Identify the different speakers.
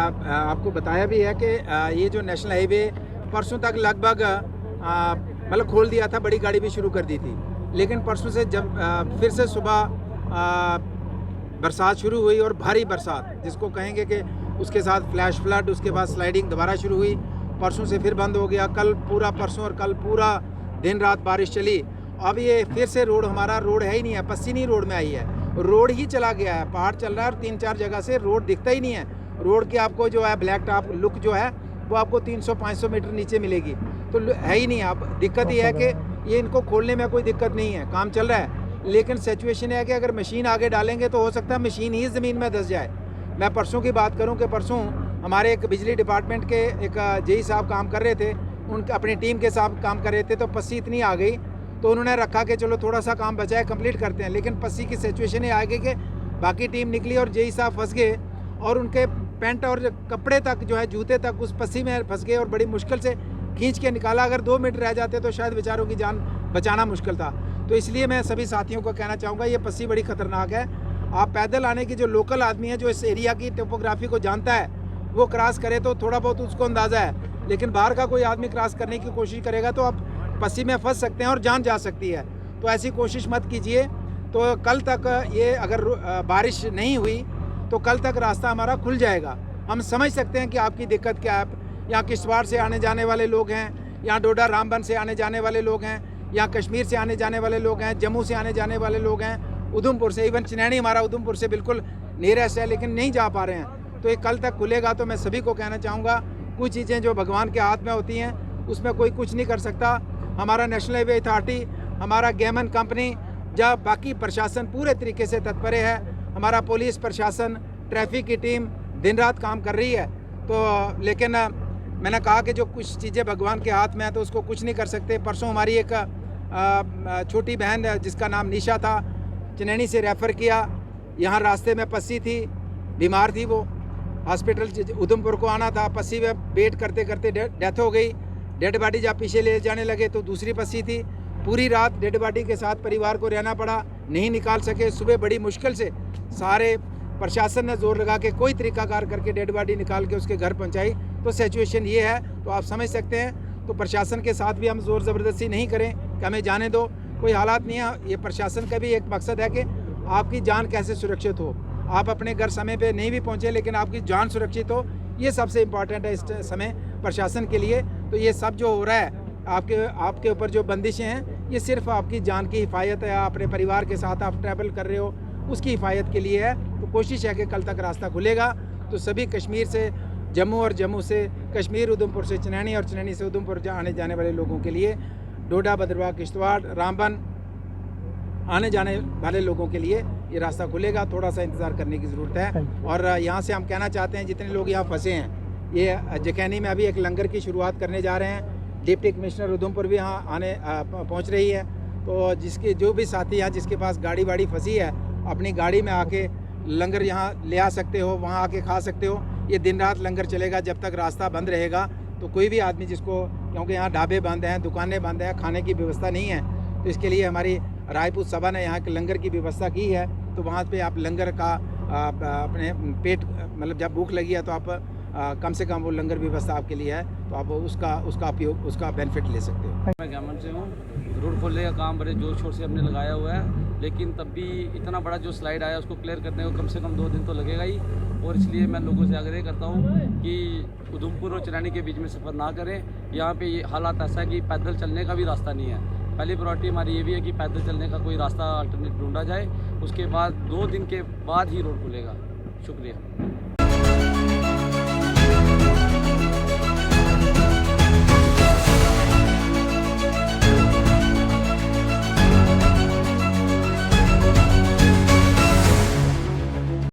Speaker 1: आपको बताया भी है कि ये जो नेशनल हाईवे परसों तक लगभग मतलब खोल दिया था, बड़ी गाड़ी भी शुरू कर दी थी, लेकिन परसों से जब फिर से सुबह बरसात शुरू हुई और भारी बरसात जिसको कहेंगे कि उसके साथ फ्लैश फ्लड, उसके बाद स्लाइडिंग दोबारा शुरू हुई, परसों से फिर बंद हो गया। कल पूरा परसों और कल पूरा दिन रात बारिश चली। अब ये फिर से रोड हमारा रोड है ही नहीं है, पस्सी नहीं रोड में आई है, रोड ही चला गया है, पहाड़ चल रहा है और 3-4 जगह से रोड दिखता ही नहीं है। रोड के आपको जो है ब्लैक टॉप लुक जो है वो आपको 300-500 मीटर नीचे मिलेगी, तो है ही नहीं। अब दिक्कत ये है कि ये इनको खोलने में कोई दिक्कत नहीं है, काम चल रहा है, लेकिन सिचुएशन है कि अगर मशीन आगे डालेंगे तो हो सकता है मशीन ही ज़मीन में धंस जाए। मैं परसों की बात करूं कि परसों हमारे एक बिजली डिपार्टमेंट के एक जेई साहब काम कर रहे थे, उनके अपनी टीम के साथ काम कर रहे थे, तो पस्सी इतनी आ गई तो उन्होंने रखा कि चलो थोड़ा सा काम बचा है कंप्लीट करते हैं, लेकिन पस्सी की सिचुएशन ये आ गई कि बाकी टीम निकली और जेई साहब फंस गए और उनके पैंट और कपड़े तक जो है जूते तक उस पस्सी में फंस गए और बड़ी मुश्किल से खींच के निकाला। अगर 2 मिनट रह जाते तो शायद बेचारों की जान बचाना मुश्किल था। तो इसलिए मैं सभी साथियों को कहना चाहूँगा ये पस्सी बड़ी ख़तरनाक है। आप पैदल आने की जो लोकल आदमी है जो इस एरिया की टोपोग्राफी को जानता है वो क्रॉस करे तो थोड़ा बहुत उसको अंदाज़ा है, लेकिन बाहर का कोई आदमी क्रॉस करने की कोशिश करेगा तो आप पस्सी में फंस सकते हैं और जान जा सकती है। तो ऐसी कोशिश मत कीजिए। तो कल तक ये अगर बारिश नहीं हुई तो कल तक रास्ता हमारा खुल जाएगा। हम समझ सकते हैं कि आपकी दिक्कत क्या है। यहाँ किश्तवाड़ से आने जाने वाले लोग हैं, यहाँ डोडा रामबन से आने जाने वाले लोग हैं, यहाँ कश्मीर से आने जाने वाले लोग हैं, जम्मू से आने जाने वाले लोग हैं, उधमपुर से, इवन चिनैनी हमारा उधमपुर से बिल्कुल नियरेस्ट है, लेकिन नहीं जा पा रहे हैं। तो ये कल तक खुलेगा। तो मैं सभी को कहना चाहूँगा कुछ चीज़ें जो भगवान के हाथ में होती हैं उसमें कोई कुछ नहीं कर सकता। हमारा नेशनल हाईवे अथॉरिटी, हमारा गेमन कंपनी, जब बाकी प्रशासन पूरे तरीके से तत्पर है, हमारा पुलिस प्रशासन, ट्रैफिक की टीम दिन रात काम कर रही है। तो लेकिन मैंने कहा कि जो कुछ चीज़ें भगवान के हाथ में है तो उसको कुछ नहीं कर सकते। परसों हमारी एक छोटी बहन जिसका नाम निशा था, चिनैनी से रेफ़र किया, यहाँ रास्ते में पस्सी थी, बीमार थी, वो हॉस्पिटल उधमपुर को आना था, पस्सी में वेट करते करते डेथ हो गई। डेड बॉडी जब पीछे ले जाने लगे तो दूसरी पस्सी थी। पूरी रात डेड बॉडी के साथ परिवार को रहना पड़ा, नहीं निकाल सके। सुबह बड़ी मुश्किल से सारे प्रशासन ने जोर लगा के कोई तरीकाकार करके डेड बॉडी निकाल के उसके घर पहुंचाई। तो सिचुएशन ये है, तो आप समझ सकते हैं। तो प्रशासन के साथ भी हम ज़ोर ज़बरदस्ती नहीं करें कि हमें जाने दो, कोई हालात नहीं है। ये प्रशासन का भी एक मकसद है कि आपकी जान कैसे सुरक्षित हो। आप अपने घर समय पे नहीं भी पहुँचे लेकिन आपकी जान सुरक्षित हो, ये सबसे इम्पॉर्टेंट है इस समय प्रशासन के लिए। तो ये सब जो हो रहा है आपके ऊपर जो बंदिशें हैं, ये सिर्फ आपकी जान की हिफाजत है, अपने परिवार के साथ आप ट्रैवल कर रहे हो उसकी हिफाजत के लिए है। तो कोशिश है कि कल तक रास्ता खुलेगा। तो सभी कश्मीर से जम्मू और जम्मू से कश्मीर, उधमपुर से चिनैनी और चिनैनी से उधमपुर आने जाने वाले लोगों के लिए, डोडा, भद्रवाह, किश्तवाड़, रामबन आने जाने वाले लोगों के लिए ये रास्ता खुलेगा। थोड़ा सा इंतज़ार करने की ज़रूरत है। और यहाँ से हम कहना चाहते हैं जितने लोग यहाँ फंसे हैं, ये जखैनी में अभी एक लंगर की शुरुआत करने जा रहे हैं। डिप्टी कमिश्नर उधमपुर भी यहाँ आने पहुँच रही है। तो जिसके जो भी साथी यहाँ जिसके पास गाड़ी वाड़ी फंसी है, अपनी गाड़ी में आके लंगर यहाँ ले आ सकते हो, वहाँ आके खा सकते हो। ये दिन रात लंगर चलेगा जब तक रास्ता बंद रहेगा। तो कोई भी आदमी जिसको, क्योंकि यहाँ ढाबे बंद हैं, दुकानें बंद हैं, खाने की व्यवस्था नहीं है, तो इसके लिए हमारी रायपुर सभा ने यहाँ के लंगर की व्यवस्था की है। तो वहाँ पे आप लंगर का अपने पेट, मतलब जब भूख लगी है तो आप कम से कम वो लंगर व्यवस्था आपके लिए है, तो आप उसका उपयोग, उसका बेनिफिट ले सकते हो।
Speaker 2: मैं गवर्नमेंट से हूँ। रोड खोलने का काम बड़े जोर शोर से हमने लगाया हुआ है, लेकिन तब भी इतना बड़ा जो स्लाइड आया उसको क्लियर करने को कम से कम 2 दिन तो लगेगा ही। और इसलिए मैं लोगों से आग्रह करता हूँ कि उधमपुर और चिनैनी के बीच में सफ़र ना करें। यहाँ पे ये हालात ऐसा है कि पैदल चलने का भी रास्ता नहीं है। पहली प्रायोरिटी हमारी ये भी है कि पैदल चलने का कोई रास्ता अल्टरनेट ढूंढा जाए, उसके बाद 2 दिन के बाद ही रोड खुलेगा। शुक्रिया।